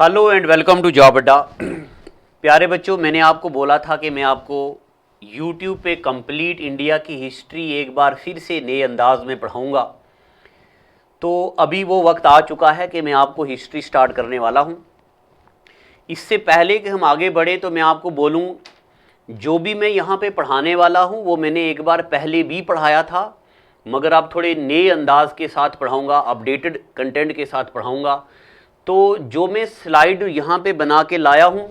Hello and welcome to job Adda. प्यारे बच्चों, मैंने आपको बोला था कि मैं आपको YouTube पे कंप्लीट इंडिया की हिस्ट्री एक बार फिर से नए अंदाज में पढ़ाऊँगा। तो अभी वो वक्त आ चुका है कि मैं आपको हिस्ट्री स्टार्ट करने वाला हूँ। इससे पहले कि हम आगे बढ़ें तो मैं आपको बोलूँ, जो भी मैं यहाँ पे पढ़ाने वाला हूँ वो मैंने एक बार पहले भी पढ़ाया था, मगर अब थोड़े नए अंदाज के साथ पढ़ाऊँगा, अपडेटेड कंटेंट के साथ पढ़ाऊँगा। तो जो मैं स्लाइड यहाँ पे बना के लाया हूँ,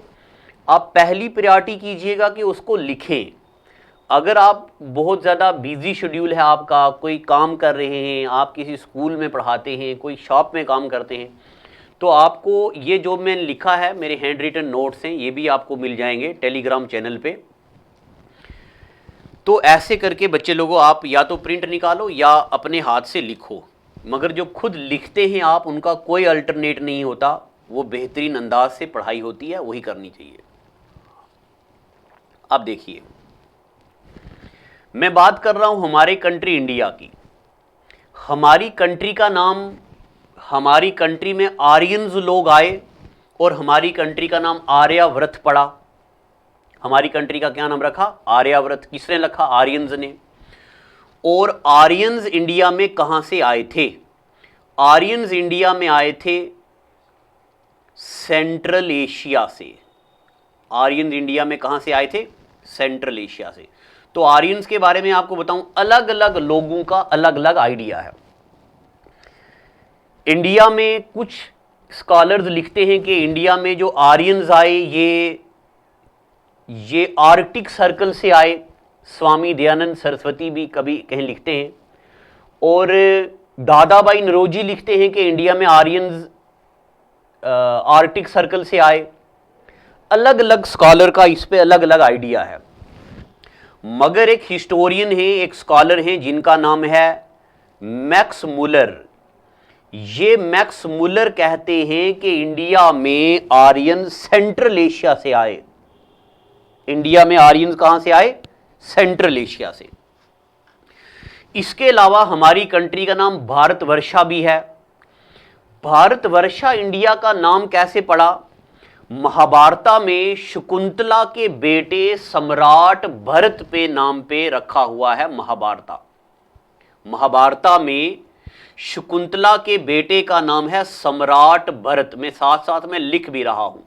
आप पहली प्रायोरिटी कीजिएगा कि उसको लिखें। अगर आप बहुत ज़्यादा बिजी शेड्यूल है आपका, कोई काम कर रहे हैं, आप किसी स्कूल में पढ़ाते हैं, कोई शॉप में काम करते हैं, तो आपको ये जो मैंने लिखा है, मेरे हैंड रिटन नोट्स हैं, ये भी आपको मिल जाएंगे टेलीग्राम चैनल पे। तो ऐसे करके बच्चे लोगों, आप या तो प्रिंट निकालो या अपने हाथ से लिखो, मगर जो खुद लिखते हैं आप, उनका कोई अल्टरनेट नहीं होता, वो बेहतरीन अंदाज से पढ़ाई होती है, वही करनी चाहिए। अब देखिए, मैं बात कर रहा हूं हमारे कंट्री इंडिया की। हमारी कंट्री का नाम, हमारी कंट्री में आर्यंस लोग आए और हमारी कंट्री का नाम आर्यावर्त पड़ा। हमारी कंट्री का क्या नाम रखा? आर्यावर्त। किसने रखा? आर्यंस ने। और आर्यंस इंडिया में कहां से आए थे? आर्यंस इंडिया में आए थे सेंट्रल एशिया से। आर्यंस इंडिया में कहां से आए थे? सेंट्रल एशिया से। तो आर्यंस के बारे में आपको बताऊं, अलग अलग लोगों का अलग अलग आइडिया है। इंडिया में कुछ स्कॉलर्स लिखते हैं कि इंडिया में जो आर्यंस आए ये आर्कटिक सर्कल से आए। स्वामी दयानंद सरस्वती भी कभी कहीं लिखते हैं, और दादाबाई नौरोजी लिखते हैं कि इंडिया में आर्यंस आर्कटिक सर्कल से आए। अलग अलग स्कॉलर का इस पे अलग अलग आइडिया है, मगर एक हिस्टोरियन है, एक स्कॉलर हैं जिनका नाम है मैक्स मुलर। ये मैक्स मुलर कहते हैं कि इंडिया में आर्यन सेंट्रल एशिया से आए। इंडिया में आर्यन कहां से आए? सेंट्रल एशिया से। इसके अलावा हमारी कंट्री का नाम भारतवर्षा भी है। भारतवर्षा इंडिया का नाम कैसे पड़ा? महाभारता में शकुंतला के बेटे सम्राट भरत पे नाम पे रखा हुआ है महाभारता। महाभारता में शकुंतला के बेटे का नाम है सम्राट भरत। मैं साथ साथ में लिख भी रहा हूं,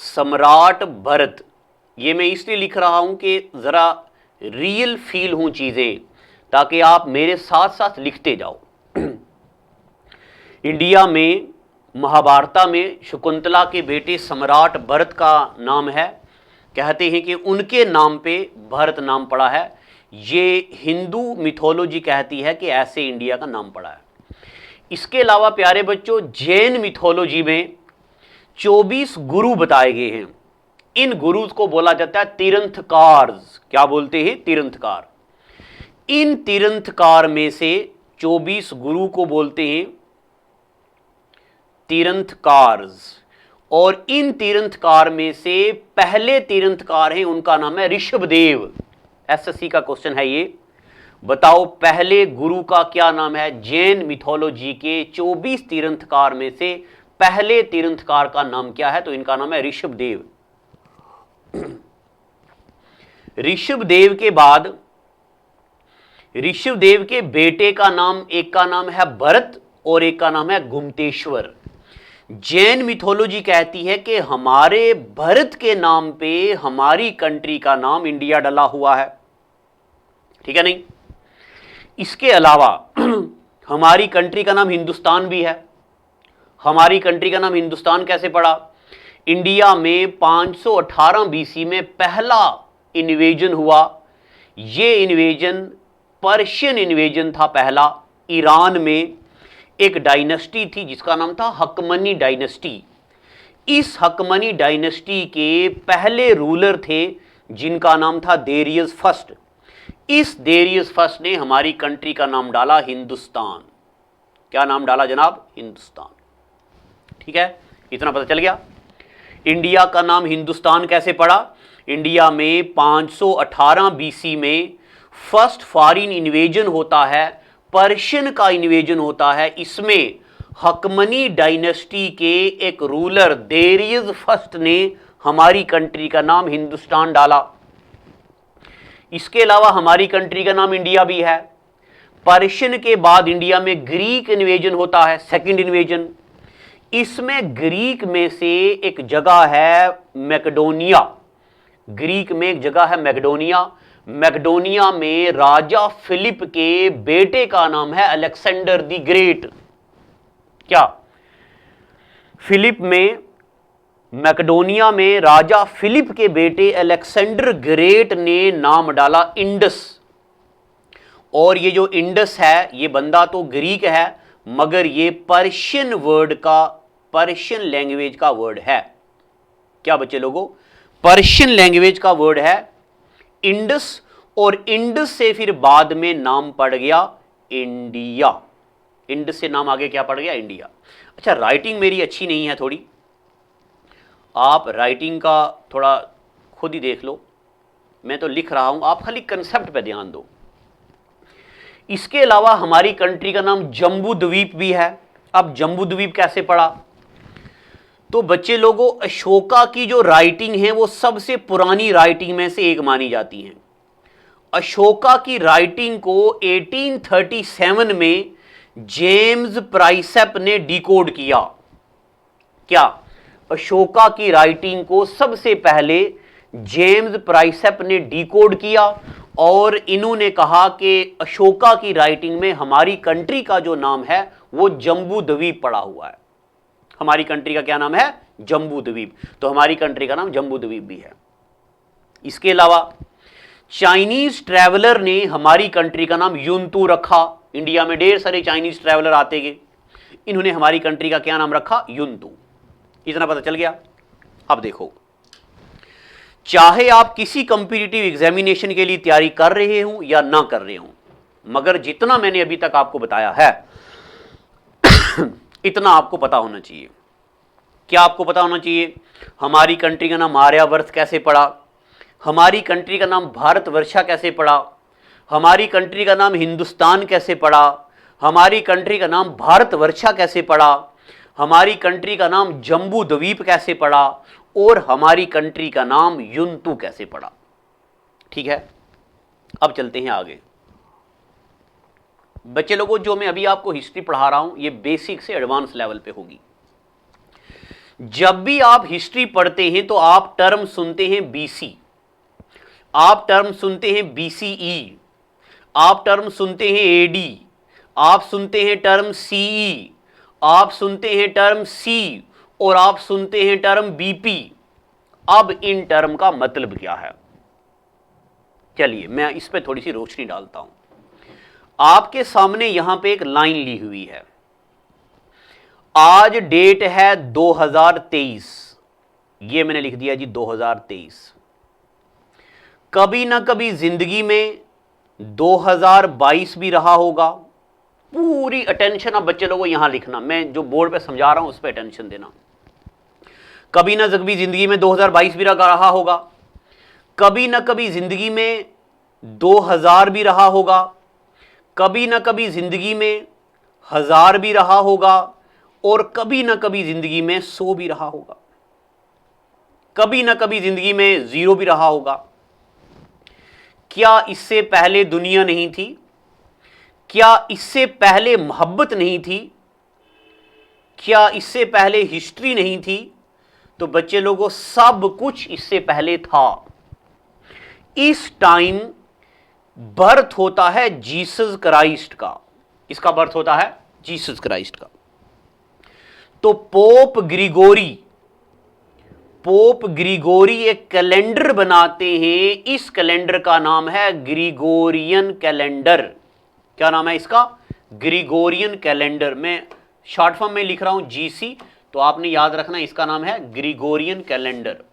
सम्राट भरत। ये मैं इसलिए लिख रहा हूं कि जरा रियल फील हूं चीजें, ताकि आप मेरे साथ साथ लिखते जाओ। इंडिया में महाभारता में शकुंतला के बेटे सम्राट भरत का नाम है। कहते हैं कि उनके नाम पे भरत नाम पड़ा है। ये हिंदू मिथोलॉजी कहती है कि ऐसे इंडिया का नाम पड़ा है। इसके अलावा प्यारे बच्चों, जैन मिथोलॉजी में 24 गुरु बताए गए हैं। इन गुरुज को बोला जाता है तीर्थंकारज। क्या बोलते हैं? तीर्थंकार। इन तीर्थंकार में से 24 गुरु को बोलते हैं तीर्थंकारज, और इन तीर्थंकार में से पहले तीर्थंकार हैं, उनका नाम है ऋषभदेव। एसएससी का क्वेश्चन है ये। बताओ पहले गुरु का क्या नाम है? जैन मिथोलॉजी के 24 तीर्थंकार में से पहले तीर्थंकार का नाम क्या है? तो इनका नाम है ऋषभदेव। ऋषभदेव के बाद ऋषभदेव के बेटे का नाम, एक का नाम है भरत और एक का नाम है गुप्तेश्वर। जैन मिथोलॉजी कहती है कि हमारे भरत के नाम पे हमारी कंट्री का नाम इंडिया डला हुआ है। ठीक है नहीं? इसके अलावा हमारी कंट्री का नाम हिंदुस्तान भी है। हमारी कंट्री का नाम हिंदुस्तान कैसे पड़ा? इंडिया में 518 बीसी में पहला इन्वेजन हुआ। ये इन्वेजन पर्शियन इन्वेजन था पहला। ईरान में एक डायनेस्टी थी जिसका नाम था हकमनी डायनेस्टी। इस हकमनी डायनेस्टी के पहले रूलर थे जिनका नाम था डेरियस फर्स्ट। इस डेरियस फर्स्ट ने हमारी कंट्री का नाम डाला हिंदुस्तान। क्या नाम डाला जनाब? हिंदुस्तान। ठीक है, इतना पता चल गया। इंडिया का नाम हिंदुस्तान कैसे पड़ा? इंडिया में 518 बीसी में फर्स्ट फॉरेन इन्वेजन होता है, पर्शियन का इन्वेजन होता है। इसमें हकमनी डायनेस्टी के एक रूलर देरियज फर्स्ट ने हमारी कंट्री का नाम हिंदुस्तान डाला। इसके अलावा हमारी कंट्री का नाम इंडिया भी है। पर्शियन के बाद इंडिया में ग्रीक इन्वेजन होता है, सेकंड इन्वेजन। इसमें ग्रीक में से एक जगह है मैकेडोनिया, ग्रीक में एक जगह है मैकेडोनिया। मैकेडोनिया में राजा फिलिप के बेटे का नाम है अलेक्जेंडर द ग्रेट। क्या फिलिप में, मैकेडोनिया में राजा फिलिप के बेटे अलेक्जेंडर ग्रेट ने नाम डाला इंडस। और ये जो इंडस है, ये बंदा तो ग्रीक है मगर ये पर्शियन वर्ड का, पर्शियन लैंग्वेज का वर्ड है। क्या बच्चे लोगों, पर्शियन लैंग्वेज का वर्ड है इंडस। और इंडस से फिर बाद में नाम पड़ गया इंडिया। इंडस से नाम आगे क्या पड़ गया, इंडिया। अच्छा, राइटिंग मेरी अच्छी नहीं है थोड़ी, आप राइटिंग का थोड़ा खुद ही देख लो, मैं तो लिख रहा हूं, आप खाली कंसेप्ट पे ध्यान दो। इसके अलावा हमारी कंट्री का नाम जम्बू द्वीप भी है। अब जम्बू द्वीप कैसे पड़ा? तो बच्चे लोगों, अशोका की जो राइटिंग है वो सबसे पुरानी राइटिंग में से एक मानी जाती है। अशोका की राइटिंग को 1837 में जेम्स प्राइसेप ने डिकोड किया। क्या? अशोका की राइटिंग को सबसे पहले जेम्स प्राइसेप ने डिकोड किया और इन्होंने कहा कि अशोका की राइटिंग में हमारी कंट्री का जो नाम है वो जम्बू द्वीप पड़ा हुआ है। हमारी कंट्री का क्या नाम है? जम्बू द्वीप। तो हमारी कंट्री का नाम जम्बू द्वीप भी है। इसके अलावा चाइनीज ट्रैवलर ने हमारी कंट्री का नाम युनतू रखा। इंडिया में ढेर सारे चाइनीज ट्रैवलर आते गए, इन्होंने हमारी कंट्री का क्या नाम रखा? युनतू। इतना पता चल गया। अब देखो, चाहे आप किसी कंपीटिटिव एग्जामिनेशन के लिए तैयारी कर रहे हो या ना कर रहे हो, मगर जितना मैंने अभी तक आपको बताया है इतना आपको पता होना चाहिए। क्या आपको पता होना चाहिए? हमारी कंट्री का नाम आर्यावर्त कैसे पड़ा, हमारी कंट्री का नाम भारतवर्षा कैसे पड़ा, हमारी कंट्री का नाम हिंदुस्तान कैसे पड़ा, हमारी कंट्री का नाम भारतवर्षा कैसे पड़ा, हमारी कंट्री का नाम जम्बू द्वीप कैसे पड़ा, और हमारी कंट्री का नाम युनतू कैसे पड़ा। ठीक है, अब चलते हैं आगे। बच्चे लोगों, जो मैं अभी आपको हिस्ट्री पढ़ा रहा हूं ये बेसिक से एडवांस लेवल पे होगी। जब भी आप हिस्ट्री पढ़ते हैं तो आप टर्म सुनते हैं बीसी, आप टर्म सुनते हैं बीसीई, आप टर्म सुनते हैं एडी, आप सुनते हैं टर्म सीई, आप सुनते हैं टर्म सी, और आप सुनते हैं टर्म बीपी। अब इन टर्म का मतलब क्या है? चलिए मैं इस पे थोड़ी सी रोशनी डालता हूं। आपके सामने यहां पे एक लाइन ली हुई है। आज डेट है 2023, ये मैंने लिख दिया जी 2023। कभी ना कभी जिंदगी में 2022 भी रहा होगा। पूरी अटेंशन अब बच्चे लोगों यहां लिखना, मैं जो बोर्ड पे समझा रहा हूं उस पर अटेंशन देना। कभी ना कभी जिंदगी में 2022 भी रहा होगा, कभी ना कभी जिंदगी में 2000 भी रहा होगा, कभी ना कभी जिंदगी में 1000 भी रहा होगा, और कभी ना कभी जिंदगी में 100 भी रहा होगा, कभी ना कभी जिंदगी में 0 भी रहा होगा। क्या इससे पहले दुनिया नहीं थी? क्या इससे पहले मोहब्बत नहीं थी? क्या इससे पहले हिस्ट्री नहीं थी? तो बच्चे लोगों, सब कुछ इससे पहले था। इस टाइम बर्थ होता है जीसस क्राइस्ट का। इसका बर्थ होता है जीसस क्राइस्ट का। तो पोप ग्रिगोरी एक कैलेंडर बनाते हैं। इस कैलेंडर का नाम है ग्रिगोरियन कैलेंडर। क्या नाम है इसका? Gregorian calendar. मैं शॉर्ट फॉर्म में लिख रहा हूं जीसी, तो आपने याद रखना इसका नाम है ग्रिगोरियन कैलेंडर।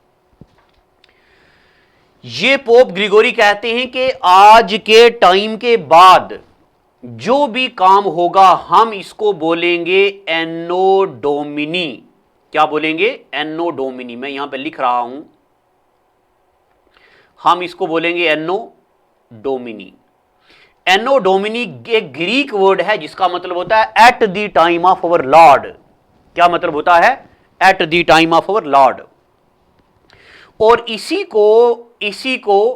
ये पोप ग्रिगोरी कहते हैं कि आज के टाइम के बाद जो भी काम होगा हम इसको बोलेंगे एनो डोमिनी। क्या बोलेंगे? एनो डोमिनी। मैं यहां पे लिख रहा हूं, हम इसको बोलेंगे एनो डोमिनी। एनो डोमिनी एक ग्रीक वर्ड है जिसका मतलब होता है eight the time of our Lord. क्या मतलब होता है? Eight the time of our Lord. और इसी को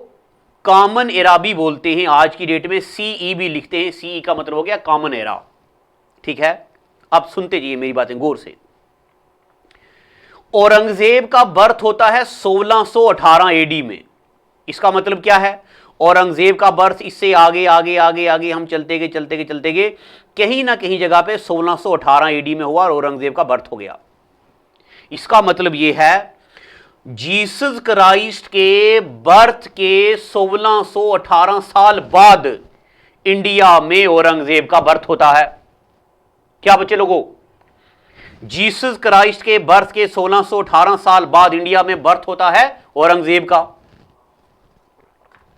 कॉमन एरा भी बोलते हैं। आज की डेट में सीई भी लिखते हैं। सीई का मतलब हो गया कॉमन एरा। ठीक है, अब सुनते जाइए मेरी बातें गौर से। औरंगजेब का बर्थ होता है 1618 एडी में। इसका मतलब क्या है? औरंगजेब का बर्थ इससे आगे आगे आगे आगे हम चलते गए कहीं ना कहीं जगह पे 1618 एडी में हुआ और औरंगजेब का बर्थ हो गया। इसका मतलब यह है जीसस क्राइस्ट के बर्थ के 1618 साल बाद इंडिया में औरंगजेब का बर्थ होता है। क्या बच्चे लोगों? जीसस क्राइस्ट के बर्थ के 1618 साल बाद इंडिया में बर्थ होता है औरंगजेब का।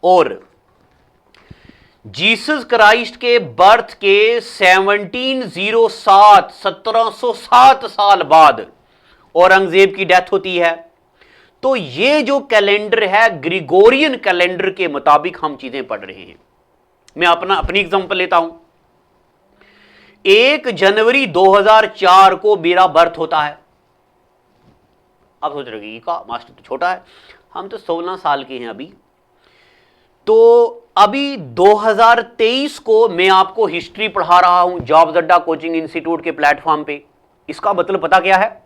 और जीसस क्राइस्ट के बर्थ के 1707 साल बाद औरंगजेब की डेथ होती है। तो ये जो कैलेंडर है ग्रिगोरियन कैलेंडर के मुताबिक हम चीजें पढ़ रहे हैं। मैं अपनी एग्जांपल लेता हूं। 1 जनवरी 2004 को मेरा बर्थ होता है। अब सोच रहे कि का मास्टर तो छोटा है, हम तो 16 साल के हैं अभी। तो अभी 2023 को मैं आपको हिस्ट्री पढ़ा रहा हूं जॉब्स अड्डा कोचिंग इंस्टीट्यूट के प्लेटफॉर्म पे। इसका मतलब पता क्या है?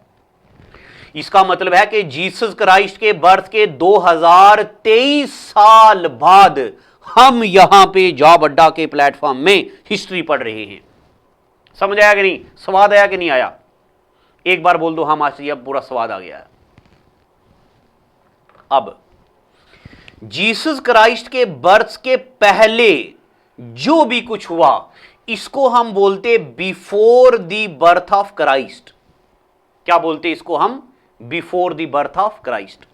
इसका मतलब है कि जीसस क्राइस्ट के बर्थ के 2023 साल बाद हम यहां पे जॉब अड्डा के प्लेटफॉर्म में हिस्ट्री पढ़ रहे हैं। समझ आया कि नहीं? स्वाद आया कि नहीं आया? एक बार बोल दो हाँ मास्टर, अब पूरा स्वाद आ गया है। अब जीसस क्राइस्ट के बर्थ के पहले जो भी कुछ हुआ इसको हम बोलते before the birth of Christ. क्या बोलते इसको हम? Before the birth of Christ.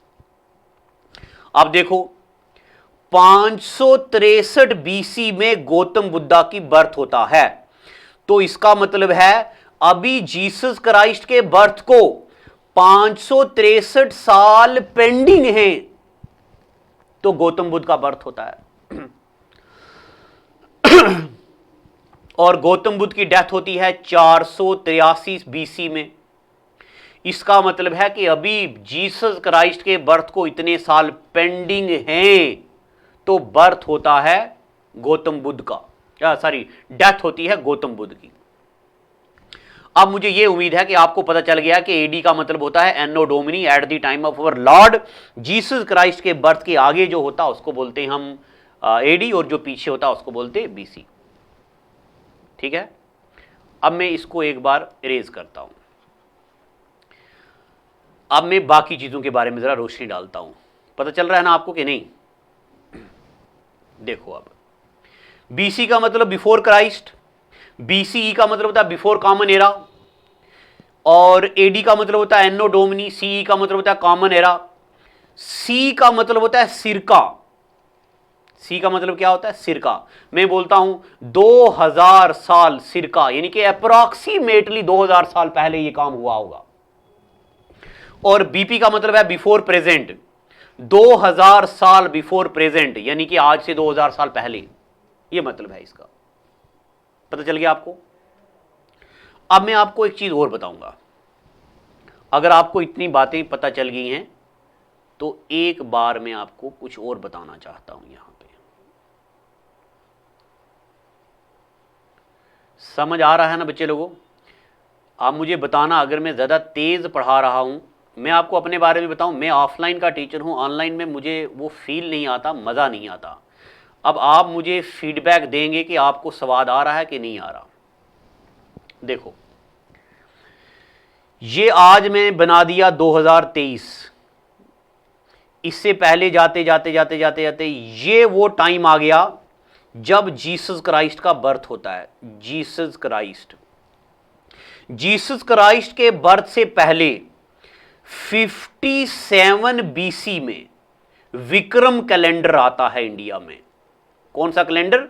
अब देखो 563 बीसी में गौतम बुद्धा की बर्थ होता है। तो इसका मतलब है अभी जीसस क्राइस्ट के बर्थ को 563 साल पेंडिंग है, तो गौतम बुद्ध का बर्थ होता है। और गौतम बुद्ध की डेथ होती है 483 बीसी में। इसका मतलब है कि अभी जीसस क्राइस्ट के बर्थ को इतने साल पेंडिंग हैं, तो बर्थ होता है गौतम बुद्ध का, डेथ होती है गौतम बुद्ध की। अब मुझे यह उम्मीद है कि आपको पता चल गया कि एडी का मतलब होता है anno domini, at the time of our lord. Jesus Christ के बर्थ के आगे जो होता है उसको बोलते हैं हम एडी, और जो पीछे होता है उसको बोलते हैं बीसी। ठीक है, अब मैं इसको एक बार इरेज करता हूं। अब मैं बाकी चीजों के बारे में जरा रोशनी डालता हूं। पता चल रहा है ना आपको कि नहीं? देखो, अब बीसी का मतलब बिफोर क्राइस्ट, बीसीई का मतलब होता है बिफोर कॉमन एरा, और एडी का मतलब होता है एनो डोमिनी, सीई का मतलब होता है कॉमन एरा, सी का मतलब होता है सिरका। सी का मतलब क्या होता है? सिरका। मैं बोलता हूं 2000 साल सिरका, यानी कि अप्रोक्सीमेटली 2000 साल पहले यह काम हुआ होगा। और बीपी का मतलब है बिफोर प्रेजेंट, 2000 साल बिफोर प्रेजेंट, यानी कि आज से 2000 साल पहले, यह मतलब है इसका। पता चल गया आपको? अब मैं आपको एक चीज और बताऊंगा। अगर आपको इतनी बातें पता चल गई हैं तो एक बार मैं आपको कुछ और बताना चाहता हूं। यहां पे समझ आ रहा है ना बच्चे लोगों? आप मुझे बताना अगर मैं ज्यादा तेज पढ़ा रहा हूं। मैं आपको अपने बारे में बताऊं, मैं ऑफलाइन का टीचर हूं, ऑनलाइन में मुझे वो फील नहीं आता, मजा नहीं आता। अब आप मुझे फीडबैक देंगे कि आपको स्वाद आ रहा है कि नहीं आ रहा। देखो, ये आज मैं बना दिया 2023। इससे पहले जाते जाते जाते जाते जाते ये वो टाइम आ गया जब जीसस क्राइस्ट का बर्थ होता है। जीसस क्राइस्ट के बर्थ से पहले 57 बीसी में विक्रम कैलेंडर आता है इंडिया में। कौन सा कैलेंडर?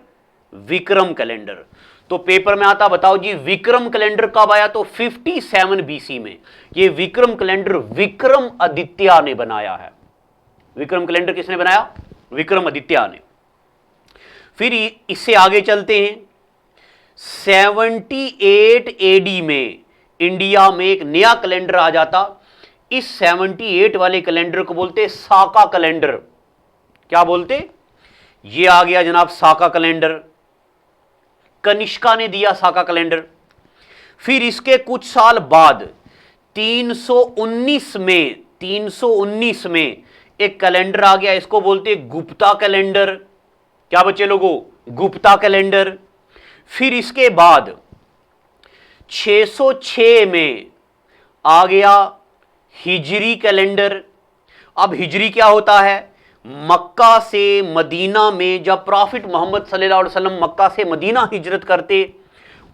विक्रम कैलेंडर। तो पेपर में आता, बताओ जी विक्रम कैलेंडर कब आया? तो 57 बीसी में। ये विक्रम कैलेंडर विक्रम आदित्य ने बनाया है। विक्रम कैलेंडर किसने बनाया? विक्रम आदित्य ने। फिर इससे आगे चलते हैं। 78 एडी में इंडिया में एक नया कैलेंडर आ जाता। इस 78 वाले कैलेंडर को बोलते साका कैलेंडर। क्या बोलते? ये आ गया जनाब साका कैलेंडर, कनिष्का ने दिया साका कैलेंडर। फिर इसके कुछ साल बाद 319 में एक कैलेंडर आ गया, इसको बोलते गुप्ता कैलेंडर। क्या बच्चे लोगों? गुप्ता कैलेंडर। फिर इसके बाद 606 में आ गया हिजरी कैलेंडर। अब हिजरी क्या होता है? मक्का से मदीना में जब प्रॉफिट मोहम्मद सल्लल्लाहु अलैहि वसल्लम मक्का से मदीना हिजरत करते,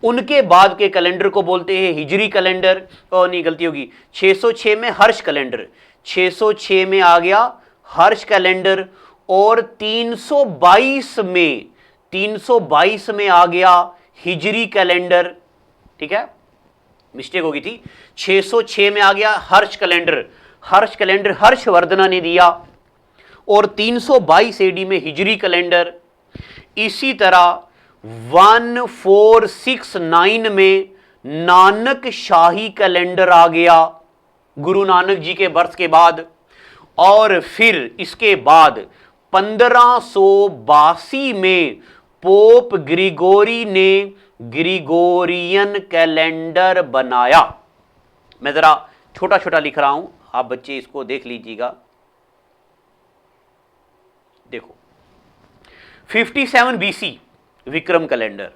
उनके बाद के कैलेंडर को बोलते हैं हिजरी कैलेंडर। और नहीं, गलती होगी, 606 में हर्ष कैलेंडर। 606 में आ गया हर्ष कैलेंडर। और 322 में आ गया हिजरी कैलेंडर। ठीक है, मिस्टेक हो गई थी। 606 में आ गया हर्ष कैलेंडर। हर्षवर्धना ने दिया। और 322 एडी में हिजरी कैलेंडर। इसी तरह 1469 में नानक शाही कैलेंडर आ गया, गुरु नानक जी के बर्थ के बाद। और फिर इसके बाद 1582 में पोप ग्रिगोरी ने ग्रिगोरियन कैलेंडर बनाया। मैं जरा छोटा छोटा लिख रहा हूं, आप बच्चे इसको देख लीजिएगा। देखो, 57 BC Vikram calendar,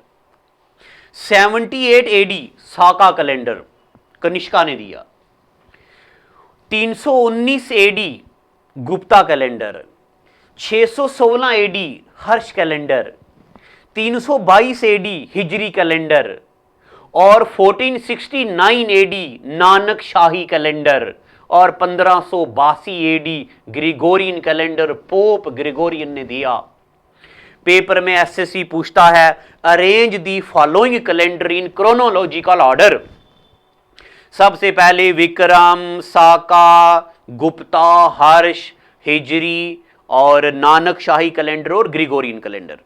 78 AD Saka calendar, Kanishka ने दिया। 319 AD Gupta calendar, 616 AD Harsha calendar, 322 AD Hijri calendar और 1469 एडी नानक शाही कैलेंडर और 1582 AD Gregorian calendar pope Gregorian ने दिया। पेपर में एसएससी पूछता है, arrange the following calendar in chronological order. सबसे पहले विक्रम, साका, गुप्ता, हर्ष, हिजरी और नानक शाही कैलेंडर और ग्रिगोरियन कैलेंडर।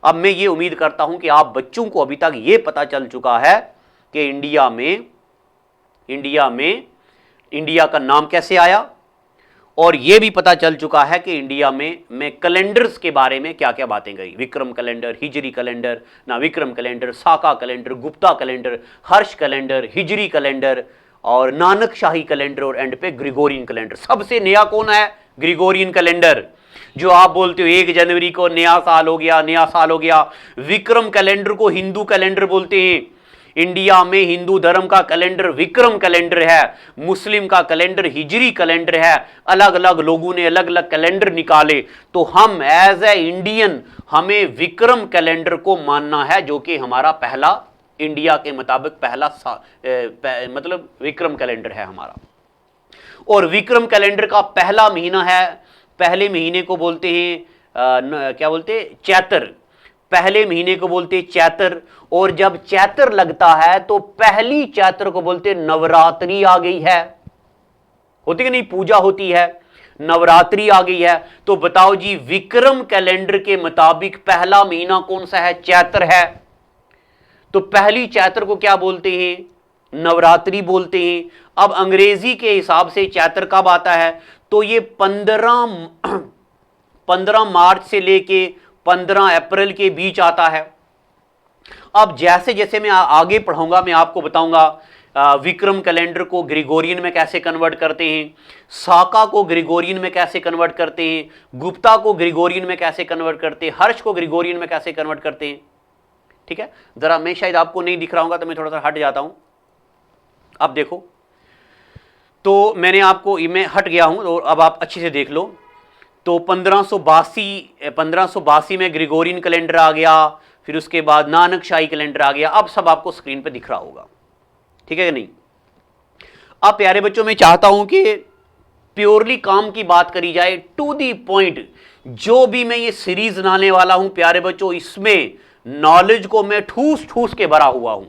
अब मैं ये उम्मीद करता हूं कि आप बच्चों को अभी तक ये पता चल चुका है कि इंडिया का नाम कैसे आया, और यह भी पता चल चुका है कि इंडिया में कैलेंडर्स के बारे में क्या क्या बातें गई। विक्रम कैलेंडर, हिजरी कैलेंडर, ना विक्रम कैलेंडर, साका कैलेंडर, गुप्ता कैलेंडर, हर्ष कैलेंडर, हिजरी कैलेंडर और नानक शाही कैलेंडर और एंड पे ग्रिगोरियन कैलेंडर। सबसे नया कौन है? Gregorian calendar. जो आप बोलते हो 1 जनवरी को नया साल हो गया, विक्रम कैलेंडर को हिंदू कैलेंडर बोलते हैं। इंडिया में हिंदू धर्म का कैलेंडर विक्रम कैलेंडर है, मुस्लिम का कैलेंडर हिजरी कैलेंडर है। अलग अलग लोगों ने अलग अलग कैलेंडर निकाले, तो हम एज ए इंडियन हमें विक्रम कैलेंडर को मानना है, जो कि हमारा पहला, इंडिया के मुताबिक पहला मतलब विक्रम कैलेंडर है हमारा। और विक्रम कैलेंडर का पहला महीना है, पहले महीने को बोलते हैं क्या बोलते हैं? चैत्र। पहले महीने को बोलते चैत्र। और जब चैत्र लगता है तो पहली चैत्र को बोलते नवरात्रि आ गई है। होती कि नहीं? पूजा होती है, नवरात्रि आ गई है। तो बताओ जी, विक्रम कैलेंडर के मुताबिक पहला महीना कौन सा है? चैत्र है। तो पहली चैत्र को क्या बोलते हैं? नवरात्रि बोलते हैं। अब अंग्रेजी के हिसाब से चैत्र कब आता है? तो ये 15 मार्च से लेके 15 अप्रैल के बीच आता है। अब जैसे जैसे मैं आगे पढ़ाऊंगा मैं आपको बताऊंगा विक्रम कैलेंडर को ग्रिगोरियन में कैसे कन्वर्ट करते हैं, साका को ग्रिगोरियन में कैसे कन्वर्ट करते हैं, गुप्ता को ग्रिगोरियन में कैसे कन्वर्ट करते हैं, हर्ष को ग्रिगोरियन में कैसे कन्वर्ट करते हैं। ठीक है, जरा मैं शायद आपको नहीं दिख रहा हूं तो मैं थोड़ा सा हट जाता हूं। अब देखो, तो मैं हट गया हूं, और अब आप अच्छे से देख लो। तो 1582 में ग्रिगोरियन कैलेंडर आ गया, फिर उसके बाद नानक शाही कैलेंडर आ गया। अब सब आपको स्क्रीन पे दिख रहा होगा, ठीक है कि नहीं? अब प्यारे बच्चों, मैं चाहता हूं कि प्योरली काम की बात करी जाए, टू दी पॉइंट। जो भी मैं ये सीरीज बनाने वाला हूं प्यारे बच्चों, इसमें नॉलेज को मैं ठूस ठूस के भरा हुआ हूं,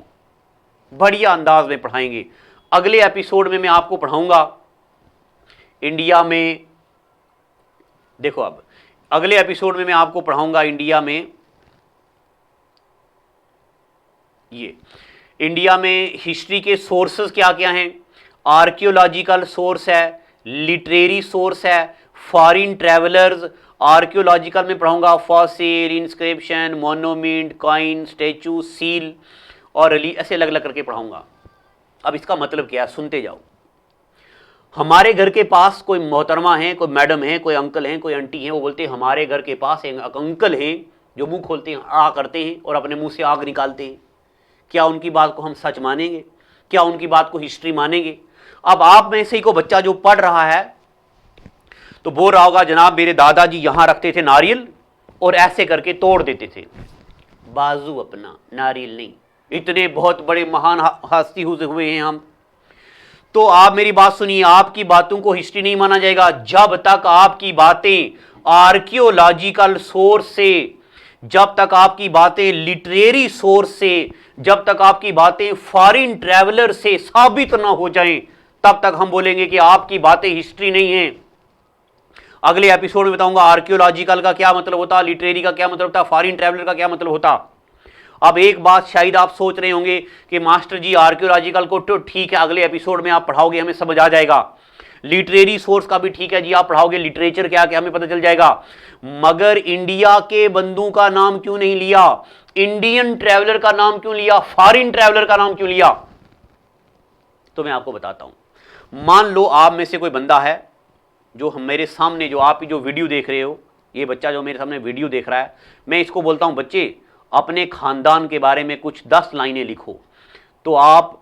बढ़िया अंदाज में पढ़ाएंगे। अगले एपिसोड में मैं आपको पढ़ाऊंगा इंडिया में, देखो अब अगले एपिसोड में मैं आपको पढ़ाऊंगा इंडिया में ये इंडिया में हिस्ट्री के सोर्सेस क्या क्या हैं? आर्कियोलॉजिकल सोर्स है, लिटरेरी सोर्स है, फॉरेन ट्रैवलर्स, आर्कियोलॉजिकल में पढ़ाऊंगा fossil, inscription, monument, coin, statue, seal और ऐसे अलग अलग करके पढ़ाऊंगा। अब इसका मतलब क्या है, सुनते जाओ। हमारे घर के पास कोई मोहतरमा है, कोई मैडम है, कोई अंकल हैं, कोई आंटी हैं, वो बोलते हैं हमारे घर के पास एक अंकल हैं जो मुंह खोलते हैं, आ करते हैं और अपने मुंह से आग निकालते हैं। क्या उनकी बात को हम सच मानेंगे? क्या उनकी बात को हिस्ट्री मानेंगे? अब आप में से ही को बच्चा जो पढ़ रहा है तो बोल रहा होगा जनाब मेरे दादाजी यहां रखते थे नारियल और ऐसे करके तोड़ देते थे, बाजू अपना, नारियल नहीं। इतने बहुत बड़े महान हस्ती हुए हैं हम। तो आप मेरी बात सुनिए, आपकी बातों को हिस्ट्री नहीं माना जाएगा जब तक आपकी बातें आर्कियोलॉजिकल सोर्स से, जब तक आपकी बातें लिटरेरी सोर्स से, जब तक आपकी बातें फॉरेन ट्रैवलर से साबित ना हो जाएं, तब तक हम बोलेंगे कि आपकी बातें हिस्ट्री नहीं हैं। अगले एपिसोड में बताऊंगा आर्कियोलॉजिकल का क्या मतलब होता, लिटरेरी का क्या मतलब होता, फॉरेन ट्रैवलर का क्या मतलब होता। अब एक बात शायद आप सोच रहे होंगे कि मास्टर जी आर्कियोलॉजिकल को तो ठीक है, अगले एपिसोड में आप पढ़ाओगे, हमें समझ आ जाएगा। लिटरेरी सोर्स का भी ठीक है जी, आप पढ़ाओगे लिटरेचर क्या क्या हमें पता चल जाएगा। मगर इंडिया के बंधु का नाम क्यों नहीं लिया, इंडियन ट्रैवलर का नाम क्यों लिया, फॉरेन ट्रैवलर का नाम क्यों लिया? तो मैं आपको बताता हूं। मान लो आप में से कोई बंदा है जो हम मेरे सामने, जो आप जो वीडियो देख रहे हो, ये बच्चा जो मेरे सामने वीडियो देख रहा है, मैं इसको बोलता हूं बच्चे अपने खानदान के बारे में कुछ 10 लाइनें लिखो। तो आप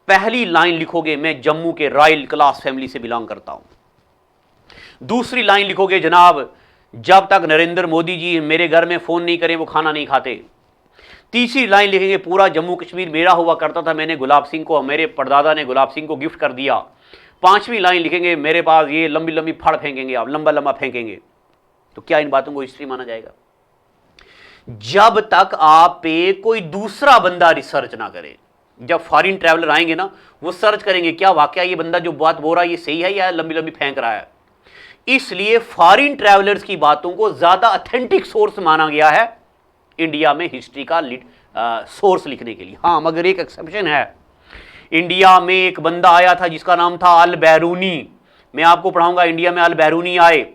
पहली लाइन लिखोगे मैं जम्मू के रॉयल क्लास फैमिली से बिलोंग करता हूं। दूसरी लाइन लिखोगे जनाब जब तक नरेंद्र मोदी जी मेरे घर में फोन नहीं करें वो खाना नहीं खाते। तीसरी लाइन लिखेंगे पूरा जम्मू कश्मीर मेरा हुआ करता था, मैंने गुलाब सिंह को, मेरे परदादा ने गुलाब सिंह को गिफ्ट कर दिया। पांचवी लाइन लिखेंगे मेरे पास ये लंबी लंबी फड़ फेंकेंगे, आप लंबा लंबा फेंकेंगे। तो क्या इन बातों को हिस्ट्री माना जाएगा? जब तक आप पे कोई दूसरा बंदा रिसर्च ना करे। जब फॉरेन ट्रैवलर आएंगे ना, वो सर्च करेंगे क्या वाकया ये बंदा जो बात बोल रहा है ये सही है या लंबी लंबी फेंक रहा है। इसलिए फॉरेन ट्रैवलर्स की बातों को ज्यादा ऑथेंटिक सोर्स माना गया है इंडिया में हिस्ट्री का सोर्स लिखने के लिए। हाँ, मगर एक एक्सेप्शन है। इंडिया में एक बंदा आया था जिसका नाम था अल बैरूनी। मैं आपको पढ़ाऊंगा इंडिया में अल बैरूनी आए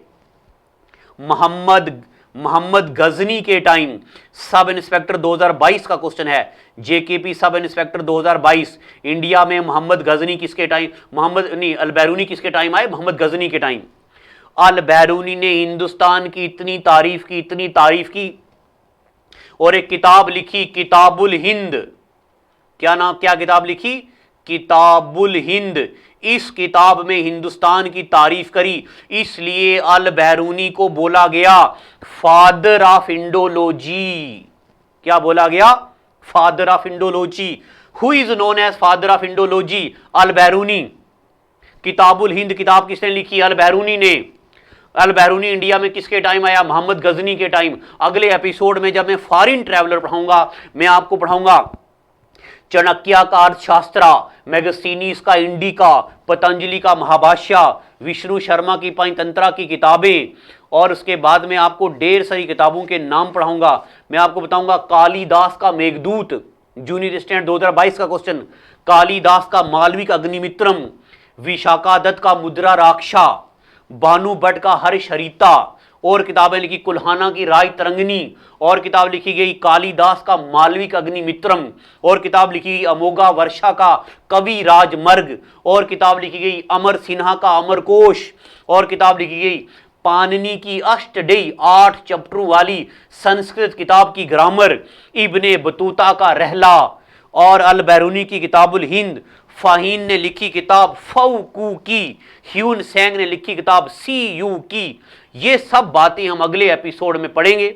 मोहम्मद गजनी के टाइम। सब इंस्पेक्टर 2022 का क्वेश्चन है, जेकेपी सब इंस्पेक्टर 2022। इंडिया में मोहम्मद गजनी किसके टाइम, अल बैरूनी किसके टाइम आए? मोहम्मद गजनी के टाइम। अल बैरूनी ने हिंदुस्तान की इतनी तारीफ की और एक किताब लिखी किताबुल हिंद। क्या किताब लिखी? किताबुल हिंद। इस किताब में हिंदुस्तान की तारीफ करी, इसलिए अल बैरूनी को बोला गया फादर ऑफ इंडोलॉजी। क्या बोला गया? Father of Indology. Who is known as father of Indology? Al Biruni. किताबुल हिंद किताब किसने लिखी? अल बैरूनी ने। अल बैरूनी इंडिया में किसके टाइम आया? मोहम्मद गजनी के टाइम। अगले एपिसोड में जब मैं फॉरेन ट्रैवलर पढ़ाऊंगा, मैं आपको पढ़ाऊंगा चाणक्य का अर्थशास्त्र, मैगजीनीस का इंडिका, पतंजलि का महाभाष्य, विष्णु शर्मा की पंचतंत्रा की किताबें, और उसके बाद में आपको ढेर सारी किताबों के नाम पढ़ाऊंगा। मैं आपको बताऊंगा कालिदास का मेघदूत, जूनियर स्टैंडर्ड 2022 का क्वेश्चन, कालिदास का मालविक अग्निमित्रम, विशाखा दत्त का मुद्रा राक्षा, भानु भट्ट का हर्षहरिता, और किताबें लिखी कुल्हाना की राय तरंगिनी, और किताब लिखी गई कालिदास का मालविक अग्निमित्रम, और किताब लिखी गई अमोघा वर्षा का कवि राजमर्ग, और किताब लिखी गई अमर सिन्हा का अमरकोश, और किताब लिखी गई पाणिनि की अष्टदई 8 चैप्टरों वाली संस्कृत किताब की ग्रामर, इब्ने बतूता का रहला, और अल बैरूनी की किताबुल हिंद, फाहीन ने लिखी किताब फऊ की, ह्यून सेंग ने लिखी किताब CU की। ये सब बातें हम अगले एपिसोड में पढ़ेंगे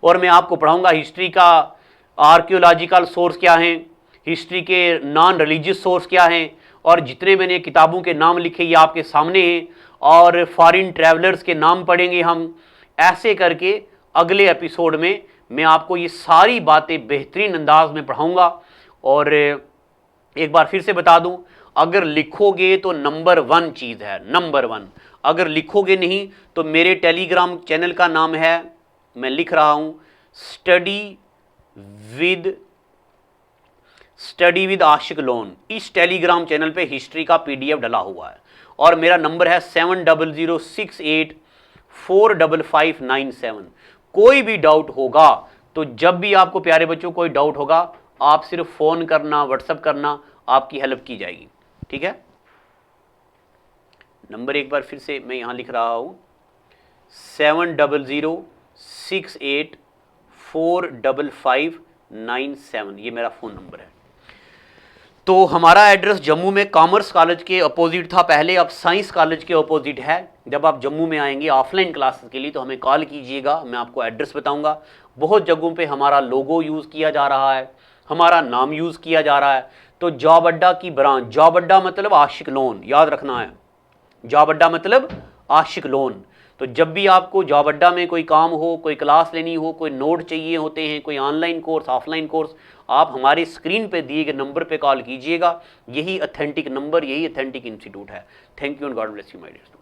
और मैं आपको पढ़ाऊंगा हिस्ट्री का आर्कियोलॉजिकल सोर्स क्या हैं, हिस्ट्री के नॉन रिलीजियस सोर्स क्या हैं, और जितने मैंने किताबों के नाम लिखे ये आपके सामने हैं, और फॉरेन ट्रैवलर्स के नाम पढ़ेंगे हम। ऐसे करके अगले एपिसोड में मैं आपको ये सारी बातें बेहतरीन अंदाज में पढ़ाऊंगा। और एक बार फिर से बता दूं, अगर लिखोगे तो नंबर 1 चीज़ है, नंबर 1। अगर लिखोगे नहीं तो मेरे टेलीग्राम चैनल का नाम है, मैं लिख रहा हूं, study with study with Ashiq Lone, इस टेलीग्राम चैनल पे हिस्ट्री का पीडीएफ डला हुआ है और मेरा नंबर है 7006845597। कोई भी डाउट होगा तो जब भी आपको प्यारे बच्चों कोई डाउट होगा आप सिर्फ फोन करना, व्हाट्सएप करना, आपकी हेल्प की जाएगी। ठीक है, नंबर एक बार फिर से मैं यहां लिख रहा हूं 7006845597, ये मेरा फोन नंबर है। तो हमारा एड्रेस जम्मू में कॉमर्स कॉलेज के अपोजिट था पहले, अब साइंस कॉलेज के अपोजिट है। जब आप जम्मू में आएंगे ऑफलाइन क्लासेस के लिए तो हमें कॉल कीजिएगा, मैं आपको एड्रेस बताऊंगा। बहुत जगहों पे हमारा लोगो यूज़ किया जा रहा है, हमारा नाम यूज़ किया जा रहा है। तो जॉब अड्डा की ब्रांच, जॉब अड्डा मतलब आशिक लोन, याद रखना है, जॉब अड्डा मतलब आशिक लोन। तो जब भी आपको जॉब अड्डा में कोई काम हो, कोई क्लास लेनी हो, कोई नोट चाहिए होते हैं, कोई ऑनलाइन कोर्स, ऑफलाइन कोर्स, आप हमारे स्क्रीन पे दिए गए नंबर पे कॉल कीजिएगा। यही ऑथेंटिक नंबर, यही ऑथेंटिक इंस्टीट्यूट है। Thank you and God bless you my dear.